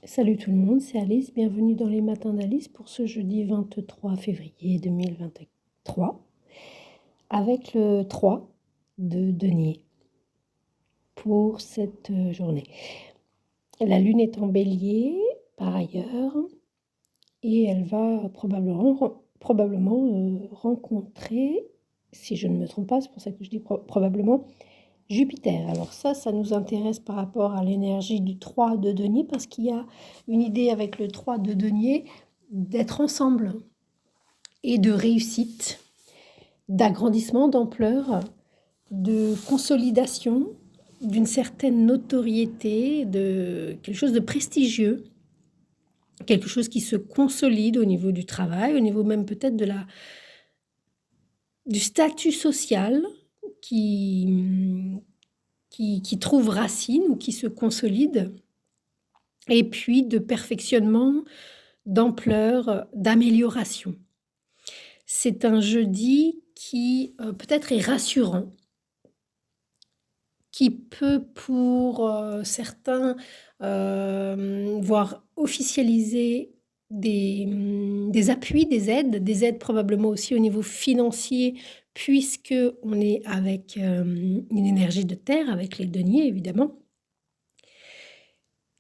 Salut tout le monde, c'est Alice, bienvenue dans les matins d'Alice pour ce jeudi 23 février 2023 avec le 3 de denier pour cette journée. La lune est en bélier par ailleurs et elle va probablement rencontrer, si je ne me trompe pas, c'est pour ça que je dis probablement, Jupiter. Alors ça nous intéresse par rapport à l'énergie du 3 de denier parce qu'il y a une idée avec le 3 de denier d'être ensemble et de réussite, d'agrandissement, d'ampleur, de consolidation, d'une certaine notoriété, de quelque chose de prestigieux, quelque chose qui se consolide au niveau du travail, au niveau même peut-être du statut social qui trouve racine ou qui se consolide, et puis de perfectionnement, d'ampleur, d'amélioration. C'est un jeudi qui peut-être est rassurant, qui peut pour certains voir officialiser des appuis, des aides probablement aussi au niveau financier, puisque on est avec une énergie de terre, avec les deniers évidemment.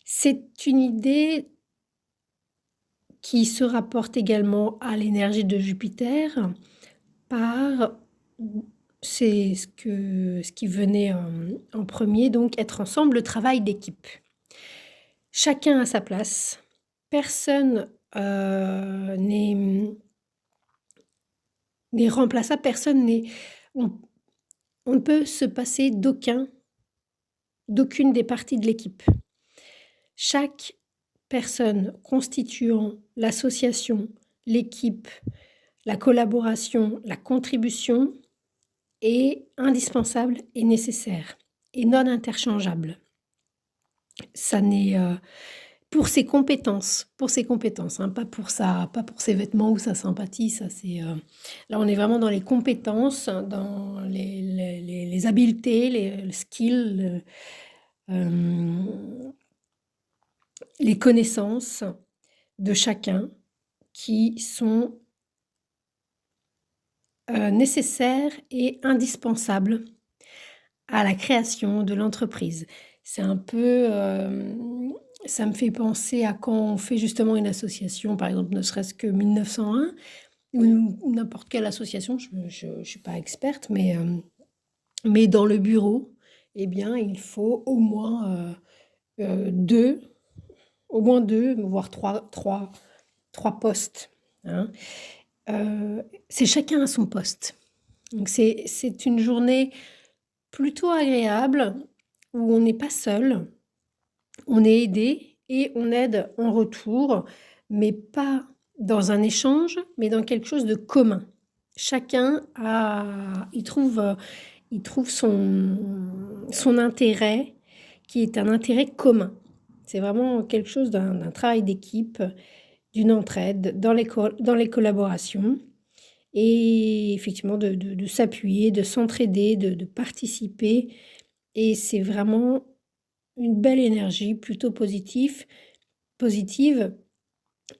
C'est une idée qui se rapporte également à l'énergie de Jupiter par, c'est ce qui venait en premier, donc être ensemble, le travail d'équipe. Chacun a sa place, personne n'est remplaçable, personne n'est... On ne peut se passer d'aucune des parties de l'équipe. Chaque personne constituant l'association, l'équipe, la collaboration, la contribution est indispensable et nécessaire et non interchangeable. Ça n'est pour ses compétences, hein, pas pour ses vêtements ou sa sympathie. Ça c'est là on est vraiment dans les compétences, dans les habiletés, les skills, les connaissances de chacun qui sont nécessaires et indispensables à la création de l'entreprise. C'est un peu, ça me fait penser à quand on fait justement une association, par exemple, ne serait-ce que 1901, ou n'importe quelle association, je ne suis pas experte, mais dans le bureau, eh bien, il faut au moins deux, voire trois postes. Hein. C'est chacun à son poste. Donc c'est une journée plutôt agréable où on n'est pas seul, on est aidé et on aide en retour, mais pas dans un échange, mais dans quelque chose de commun. Chacun il trouve son intérêt qui est un intérêt commun. C'est vraiment quelque chose d'un travail d'équipe, d'une entraide dans les collaborations et effectivement de s'appuyer, de s'entraider, de participer. Et c'est vraiment une belle énergie plutôt positive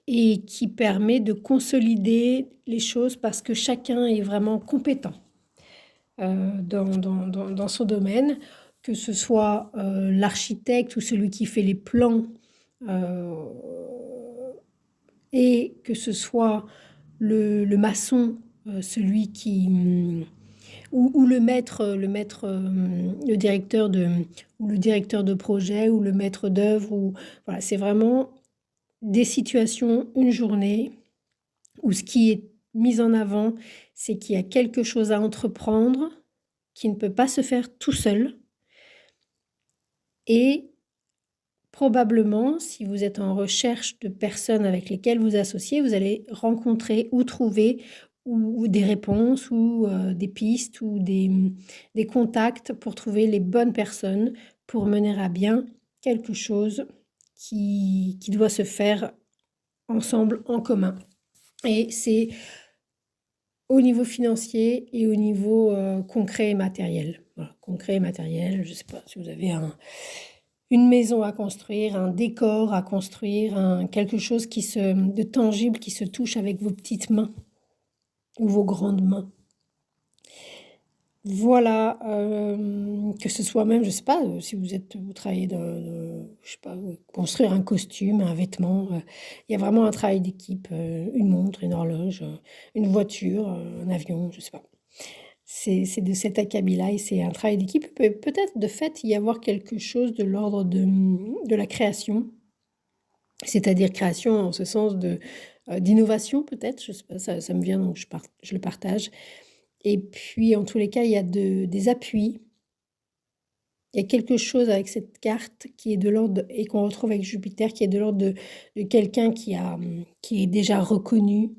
et qui permet de consolider les choses parce que chacun est vraiment compétent dans son domaine, que ce soit l'architecte ou celui qui fait les plans et que ce soit le maçon, celui qui... ou le maître, le directeur de projet ou le maître d'œuvre. Voilà, c'est vraiment des situations, une journée où ce qui est mis en avant, c'est qu'il y a quelque chose à entreprendre qui ne peut pas se faire tout seul. Et probablement, si vous êtes en recherche de personnes avec lesquelles vous associez, vous allez rencontrer ou trouver ou des réponses ou des pistes ou des contacts pour trouver les bonnes personnes pour mener à bien quelque chose qui doit se faire ensemble, en commun. Et c'est au niveau financier et au niveau concret et matériel. Voilà, concret et matériel, je ne sais pas si vous avez une maison à construire, un décor à construire, quelque chose de tangible qui se touche avec vos petites mains ou vos grandes mains. Voilà, que ce soit même, je sais pas, si vous travaillez je sais pas, construire un costume, un vêtement, il y a vraiment un travail d'équipe, une montre, une horloge, une voiture, un avion, je sais pas. C'est de cet acabit-là et c'est un travail d'équipe. Peut-être de fait y avoir quelque chose de l'ordre de la création, c'est-à-dire création en ce sens d'innovation peut-être, je sais pas, ça me vient donc je le partage. Et puis en tous les cas, il y a des appuis. Il y a quelque chose avec cette carte qui est de l'ordre et qu'on retrouve avec Jupiter, qui est de l'ordre de quelqu'un qui est déjà reconnu,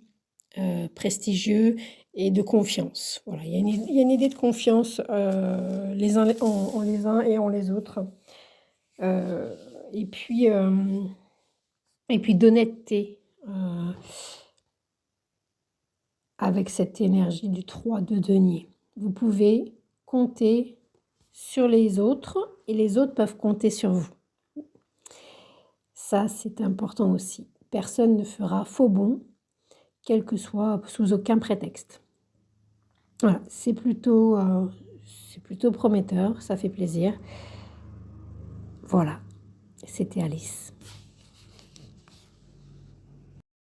prestigieux et de confiance. Voilà, il y a une idée de confiance, les uns en les uns et en les autres. Heu et puis, d'honnêteté, avec cette énergie du 3 de denier. Vous pouvez compter sur les autres et les autres peuvent compter sur vous. Ça, c'est important aussi. Personne ne fera faux bond, quel que soit, sous aucun prétexte. Voilà, c'est plutôt prometteur, ça fait plaisir. Voilà, c'était Alice.